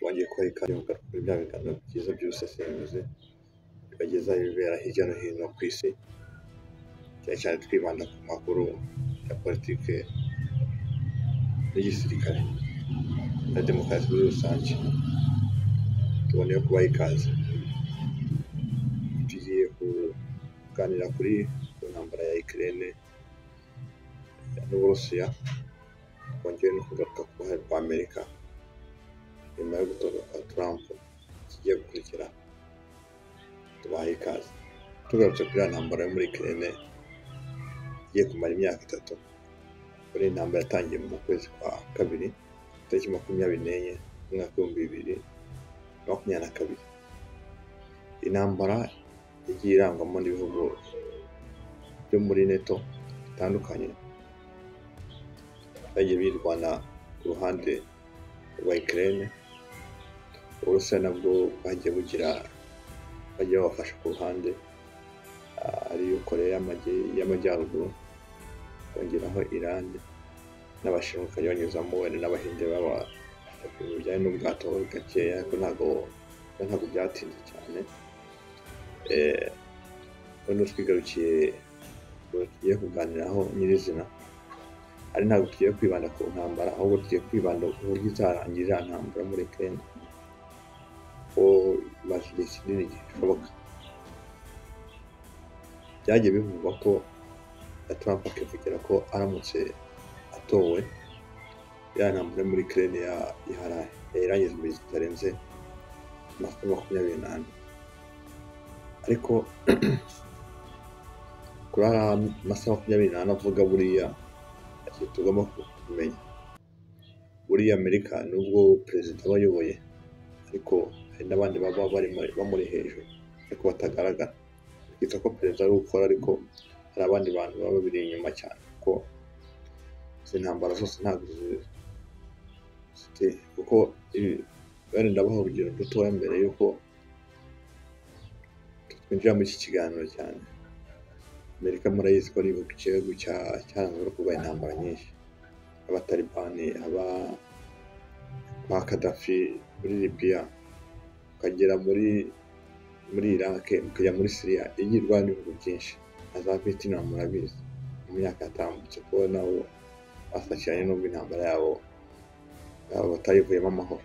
twongeye kubaha ikaze mugaruka kuri bya biganiro byiza by'ubusesenguzi bibageza ibibera hirya no hino ku isi, cyane cyane twibanda ku makuru ya politiki n'igisirikare na demokarasi muri rusange. Tuboneye kubaha ikaze. Tugiye kuganira kuri ntambara ya Ukraine n'Uburusiya, twongeye no kugaruka ku ruhare rwa Amerika nyuma yo gutorwa kwa Trump kigiye gukurikira. Tubaha ikaze. Tugarutse kuri ntambara yo muri Ukraine igiye kumara imyaka 3. Kuri intambara yatangiye mu kwezi kwa kabiri tariki 24 umwaka w'2022. Intambara igiye irangwamo n'ibihugu byo muri NATO bitandukanye bagiye birwana ku ruhande rwa Ukraine. Uburusiya nabwo bagiye babafasha ku ruhande, ariyo Korea y'Amajyaruguru, kongeraho Iran n'Abashinwa bakajya banyuzamo wenda n'Abahinde ibintu bijyanye n'ubwato gakeya, ariko ntabwo byatinze cyane. Noneho tugiye kuganiraho nyirizina, ari ntabwo tugiye kwibanda ku ntambara, ahubwo tugiye kwibanda ku buryo izarangira ntambara muri Ukraine ko imaze igihe kinini gishoboka. Byagiye bivugwa ko Trump akivugira ko aramutse atowe ya ntambara muri Ukraine yayirangiza mu gihe kitarenze 24. Ariko kuri amasaha 24 avuga, buriya tugomba kumenya, buriya Amerika nubwo perezida aba ayoboye, ariko hari n'abandi baba bamuri hejuru ariko batagaragara. Twita ko perezida ari gukora, ariko hari abandi bantu baba biri inyuma cyane, kuko izi ntambara zose ntabwo kuko wenda ndabaha urugero dutoya mbere yuko twinjira muri iki kiganiro cyane. Amerika murayizi ko ari igihugu cyaranzwe no kurwanya intambara nyinshi, abatalibani, ba Gaddafi muri Libya, ukagera muri Iraq, ukajya muri Syria, igirwa n'ibihugu byinshi na za Vietnam. Murabizi mu myaka yatambutse ko nabo basakiranye n'ubwo intambara yabo batayivuyemo amahoro.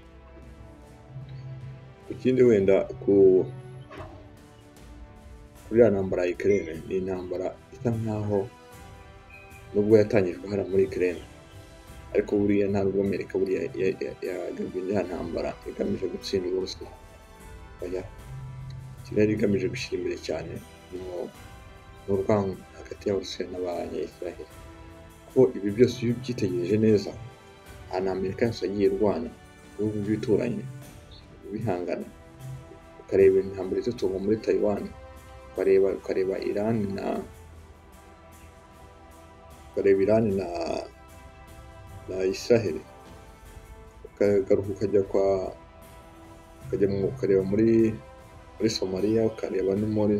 Ikindi wenda kuri ya ntambara ya Ukraine, ni intambara isa nkaho nubwo yatangijwe hariya muri Ukraine, ariko buriya ntabwo Amerika buriya yagabye ya ntambara igamije gutsinda Uburusiya. Yari igamije gushyira imbere cyane n'urwango hagati y'Abarusiya n'Abanya-Israel. Ko ibi byose iyo ubyitegereje neza, ahantu Amerika yose yagiye irwana ibihugu by'ibituranyi bihangana, ukareba intambara itutumba muri Taiwan, ukareba Iran na Israel, ukagaruka ukareba muri Somalia, ukareba no muri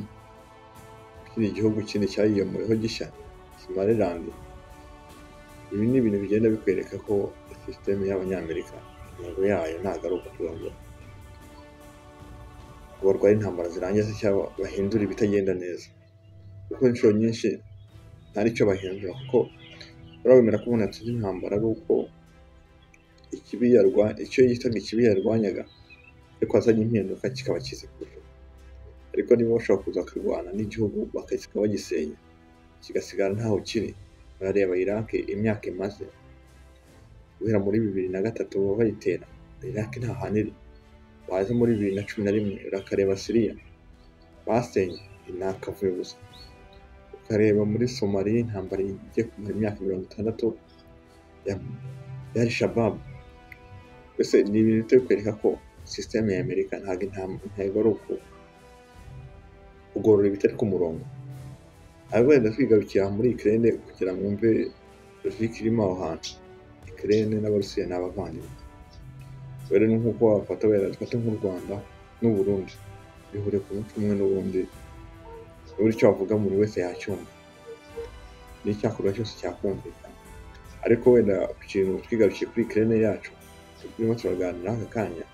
ikindi gihugu kindi cyayiyomuriho gishya, Somaliland. Ibi ni ibintu bigenda bikwereka ko system y'Abanyamerika intego yayo ntabwo ari ukugira ngo barwaye intambara zirangiza cyangwa bahindura ibitagenda neza, kuko inshuro nyinshi ntari cyo bahindura, kuko barabemera ko umuntu atsinze intambara ari uko icyo yitaga ikibi yarwanyaga ariko azanye impinduka kikaba kize kurusha. Ariko niba bashobora kuza kurwana n'igihugu bakakika bagisenya kigasigara ntaho kiri. Barareba Iraq imyaka imaze guhera muri 2003 bayitera, Iraq nta hantu iri. Waje muri 2011 urakareba Syria basenye inakavuye gusa, ukareba muri Somalia intambara igiye kumara imyaka 60 yari Shabab. Mbese ni ibintu byo kwereka ko system ya Amerika ntabwo intego ari kugorora ibitari ku murongo. Ahubwo wenda twigarukira muri Ukraine kugira ngo mwumve logique irimo aho hantu. Ukraine n'Abarusiya ni abavandimwe. Rero ni nk'uko dufata nk'u Rwanda n'u Burundi bihuriye ku muco umwe n'ubundi, buri icyo bavuga buri wese yacyumva n'icyakorwa cyose cyakumvikana. Ariko wenda ku kintu twigarukiye kuri Ukraine yacu turimo turaganira aka kanya,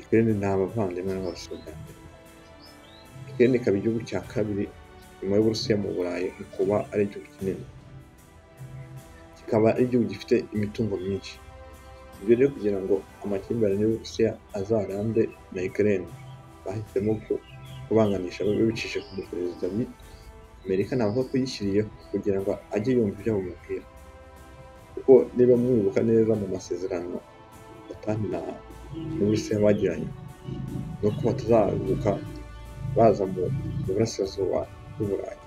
Ukraine ni abavandimwe n'Abarusiya bwa mbere. Ukraine ikaba igihugu cya kabiri nyuma y'Uburusiya mu Burayi mu kuba ari igihugu kinini, kikaba ari igihugu gifite imitungo myinshi. Ibyo rero kugira ngo amakimbirane y'Uburusiya azarambe na Ukraine, bahisemo kubanganisha babicishije ku muperezida Amerika navuga ko yishyiriyeho kugira ngo ajye yumva ibyo bamubwira, kuko niba mwibuka neza mu masezerano OTAN n'Uburusiya bagiranye, ni uko batazaguka baza mu burasirazuba bw'Uburayi.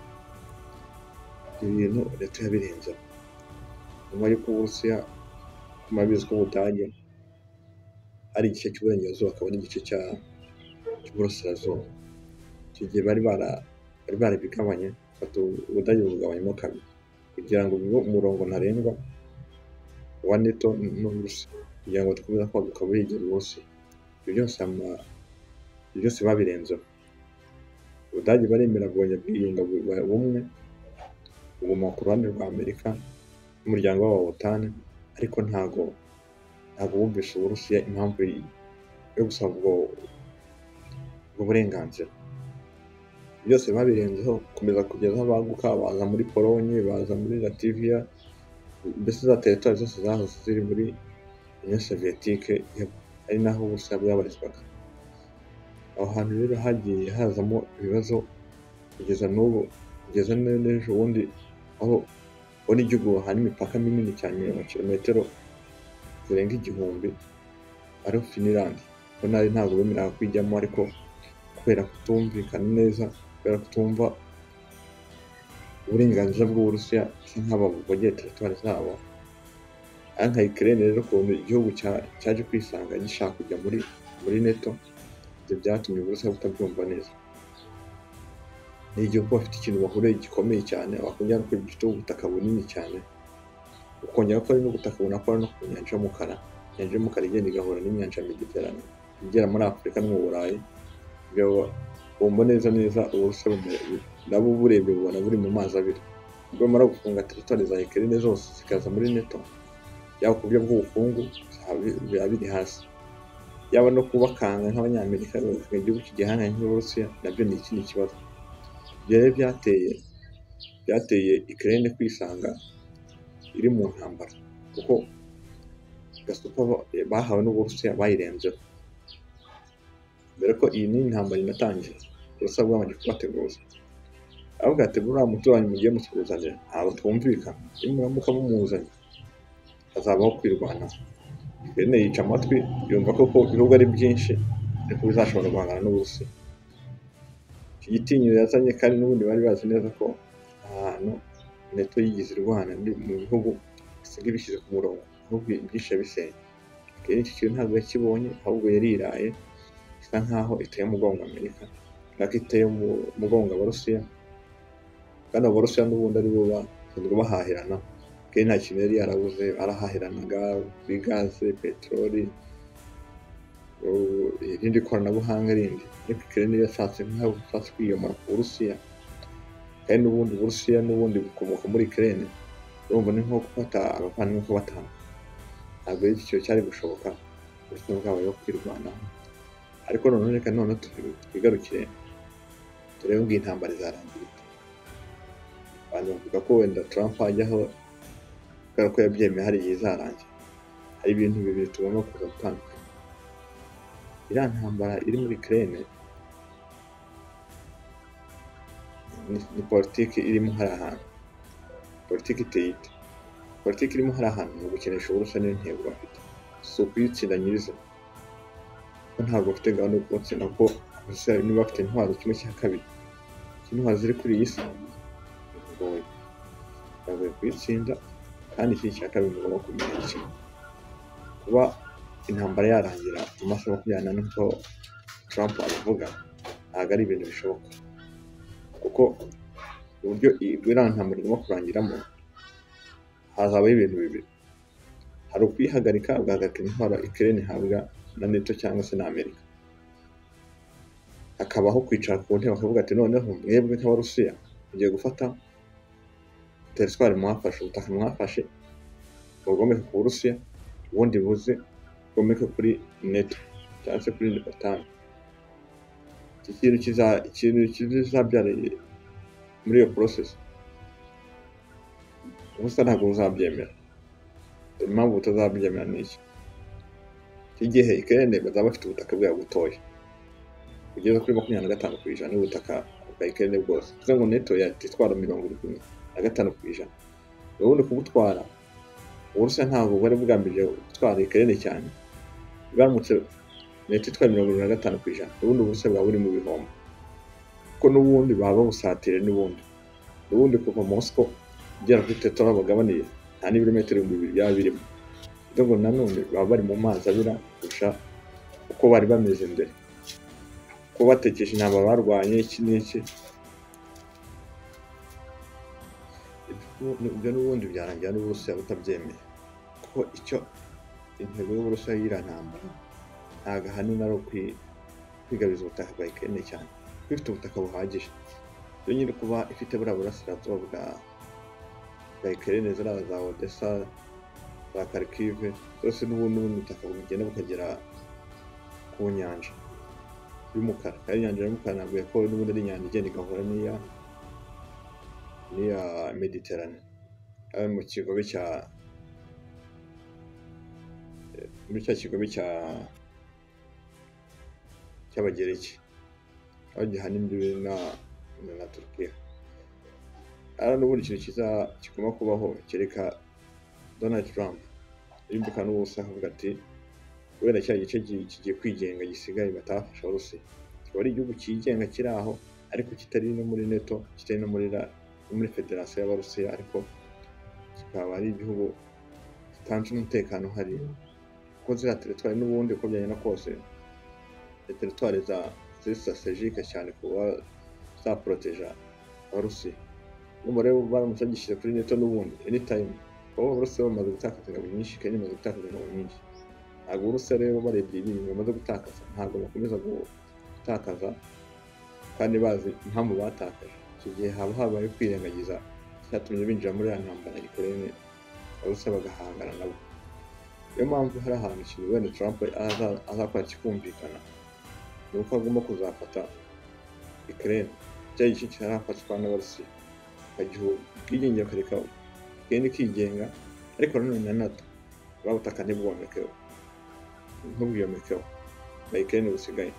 Ibi bintu leta yabirenzeho nyuma y'uko Uburusiya murabizi ko Ubudage ari igice cy'uburengerazuba akaba n'igice cy'uburasirazuba. Icyo gihe bari barabigabanye, Ubudage bugabanyamo kabiri kugira ngo bibe umurongo ntarengwa wa NATO n'Uburusiya, kugira ngo dukomeze kwaguka buhegera Uburusiya. Ibyo byose babirenzeho. Ubudage baremera bwongera bwiyunga bumwe, buguma ku ruhande rwa Amerika n'umuryango wa OTAN, ariko ntago bumvisha Uburusiya impamvu yo gusaba ubwo burenganzira. Byose babirenzeho komeza kugeza aho baguka, baza muri Polonye, baza muri Latvia, mbese za teritwari zose zahoze ziri muri Union Soviétique, ari naho Uburusiya bwabarizwaga. Aho hantu rero hagiye hazamo ibibazo kugeza n'ubu, kugeza n'ejo bundi, aho ubona igihugu hana imipaka minini cyane mu kilometero zirenga 1000, ariho Finland, ko nayo ntabwo bemeraga kwijyamo, ariko kubera kutumvikana neza, kubera kutumva uburenganzira bw'Uburusiya bisa nk'aho bavogera teritwari zabo. Nka Ukraine rero ukuntu igihugu cyaje kwisanga gishaka kujya muri NATO, ibyo byatumye Uburusiya butabyumva neza. Ni igihugu bafite ikintu bahuriye gikomeye cyane, bakongera ko gifite ubutaka bunini cyane, ukongera ko ari n'ubutaka bunakora no ku nyanja y'umukara. Inyanja y'umukara igenda igahura n'inyanja Mediterane igera muri Afurika no mu Burayi. Bumva neza Uburusiya nabo burebye bubona buri mu mazi abiri. Ubwo bamara gufunga teritwari za Ukraine zose zikaza muri NATO, yaba ku buryo bw'ubukungu biba biri hasi, yaba no kubakanga nk'Abanyamerika bakavuga igihugu kigihanganye nk'Uburusiya, nabyo ni ikindi kibazo. Ibyo rero byateye Ukraine kwisanga iri mu ntambara, kuko gasupa bahawe n'Uburusiya bayirenzeho. Mbere ko iyi ni intambara inatangiye, Uburusiya bwamaze kubateguza, avuga ati buriya muturanyi mugiye mutuzanira ntabwo twumvikana, iyo muramuka mumuzanye hazabaho kwirwanaho. Ukraine yica amatwi, yumva ko ibihugu ari byinshi ariko bizashobora guhangana n'Uburusiya. Iki gitinyiro yazanye kandi n'ubundi bari bazi neza ko ahantu NATO yigize irwana mu bihugu bisiga bishyize ku murongo, ahubwo ibyinshi yabisenya. Ukraine iki kintu ntabwo yakibonye, ahubwo yariraye, isa nkaho iteye umugongo Amerika, nako iteye umugongo Abarusiya, kandi Abarusiya n'ubundi ari bo basanzwe bahahirana. Ukraine nta kintu yari yarabuze, barahahiranaga kuri gaze, peteroli, irindi koranabuhanga rindi, ariko Ukraine yashatse kwiyomora ku Burusiya, kandi n'ubundi Uburusiya n'ubundi bukomoka muri Ukraine. Urumva ni nko gufata abavandimwe ko batanga, ntabwo iki kintu cyari gushoboka Uburusiya bwabayeho kwirwanaho. Ariko noneho reka twigarukire turebe ngo iyi ntambara izarangira ite. Abantu bavuga ko wenda Trump ajyaho kubera ko yabyemeye hari igihe izarangira. Hari ibintu bibiri tugomba kuza gutandukanya. Iriya ntambara iri muri Ukraine ni politiki irimo hari ahantu. Politiki iteye ite? Politiki irimo hari ahantu ni ugukinisha Uburusiya niyo ntego bafite, si ukuyitsinda nyirizina. Ntabwo bafite gahunda yo kubatsinda, kuko Uburusiya niba bafite intwaro 1/2 cy'intwaro ziri kuri iyi si, bagoye kuyitsinda. Kandi iki cya kabiri mugomba kumenya kimwe, kuba intambara yarangira mu masaha 24 nk'uko Trump abivuga, ntabwo ari ibintu bishoboka, kuko uburyo iriya ntambara igomba kurangiramo hazabaho ibintu bibiri. Hari ukwihagarika, bagahagarika intwaro Ukraine ihabwa na NATO cyangwa se na Amerika. Hakabaho kwicara ku ntebe bakavuga ati noneho mwebwe nk'Abarusiya mugiye gufata teritwari mwafashe, ubutaka mwafashe bugomeka ku Burusiya, ubundi buze bwomeke kuri NATO. cyangwa se kuri OTAN. Ikintu kizabyara muri iyo process, Uburusiya ntabwo buzabyemera. Impamvu butazabyemera ni iki? Iki gihe Ukraine bazaba bafite ubutaka bwabo butoya bugeze kuri 25% y'ubutaka bwa Ukraine bwose. Bivuze ngo NATO yatwara 75%. Ubundi kubutwara Uburusiya ntabwo bwari bugambiriye gutwara Ukraine cyane. Bwaramutse NATO itwaye 75%, ubundi Uburusiya bwaba buri mu bihombo, kuko n'ubundi baba babusatire n'ubundi kuva Moscow ugera kuri Tetora bagabaniye nta n'ibirometero 2000 byaba birimo. Bivuze ngo nanone baba bari mu mazi abira kurusha uko bari bameze mbere, ko batekereje intambara barwanye iki n'iki. Ibyo n'ubundi byarangira n'Uburusiya butabyemeye, kuko icyo intego y'Uburusiya y'iriya ntambara ntabwo ahanini ari kwigabiza ubutaka bwa Ukraine cyane, kuko ifite ubutaka buhagije. Iyo nyine kuba ifite buriya burasirazuba bwa Ukraine, ziriya za Odessa, za Kharkiv, zose n'ubundi ubutaka bugenda bukagera ku nyanja y'umukara. Kandi inyanja y'umukara ntabwo ko n'ubundi ari inyanja igenda igahura n'iya Mediterane, mu kigobe muri cya kigobe cy'Abagereki, aho gihana imbibi na Turkiya. Ara n'ubundi ikintu kigomba kubaho kereka Donald Trump yumvikana n'Uburusiya akavuga ati kubera cya gice kigiye kwigenga gisigaye batafasha Uburusiya, kikaba ari igihugu cyigenga kiri aho, ariko kitari no muri NATO, kitari no muri Federasiyo y'Abarusiya, ariko kikaba ari igihugu gitanze umutekano hari, kuko ziriya teritwari n'ubundi uko byagenda kose ni teritwari ziri strategique cyane kuba zaporoteja Abarusiya. N'ubu rero baramutse bagishyize kuri NATO n'ubundi anytime, kuko Abarusiya bamaze gutakaza ingabo nyinshi, kandi bamaze gutakaza ingabo nyinshi. Ntabwo Uburusiya rero barebye ibintu bamaze gutakaza, ntabwo bakomeza gutakaza kandi bazi impamvu batakaje. Icyo gihe haba habaye kwirengagiza icyatumye binjira muri ya ntambara ya Ukraine, Abarusiya bagahangana nabo. Niyo mpamvu hari ahantu ikintu wenda Trump azakora kikumvikana, ni uko agomba kuzafata Ukraine, cya gice kitarafatwa n'Abarusiya, akagiha ubwigenge bakareka Ukraine ikigenga, ariko nanone na NATO bwa butaka ntibwomekeho bwa Ukraine busigaye.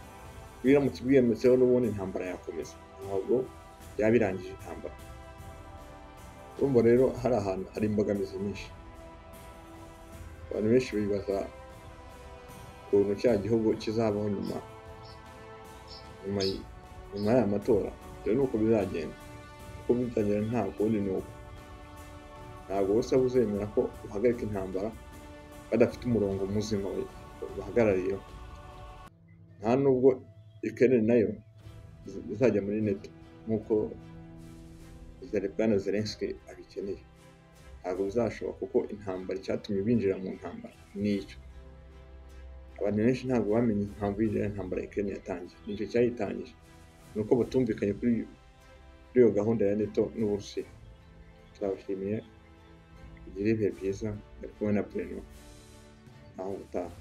Biramutse bwiyemetseho n'ubundi intambara yakomeza, ntabwo yaba irangije intambara. Urumva rero hari ahantu hari imbogamizi nyinshi. Abantu benshi bibaza ukuntu cya gihugu kizabaho nyuma y'aya matora. Rero nuko bizagenda, uko bizagenda nta kundi ni uko. Ntabwo Uburusiya buzemera ko buhagarika intambara badafite umurongo muzima bahagarariyeho. Nta nubwo Ukraine nayo izajya muri NATO nk'uko Bwana Zelensky abikeneye. Ntabwo bizashoboka, kuko intambara, icyatumye binjira mu ntambara nicyo. Abantu benshi ntabwo bamenye impamvu y'iriya ntambara Ukraine yatangiye, nicyo cyayitangije. Ni uko batumvikanye kuri iyo gahunda ya NATO n'Uburusiya. Turabashimiye, mugire ibihe byiza, bari kumwe na Bruno, naho ubutaha.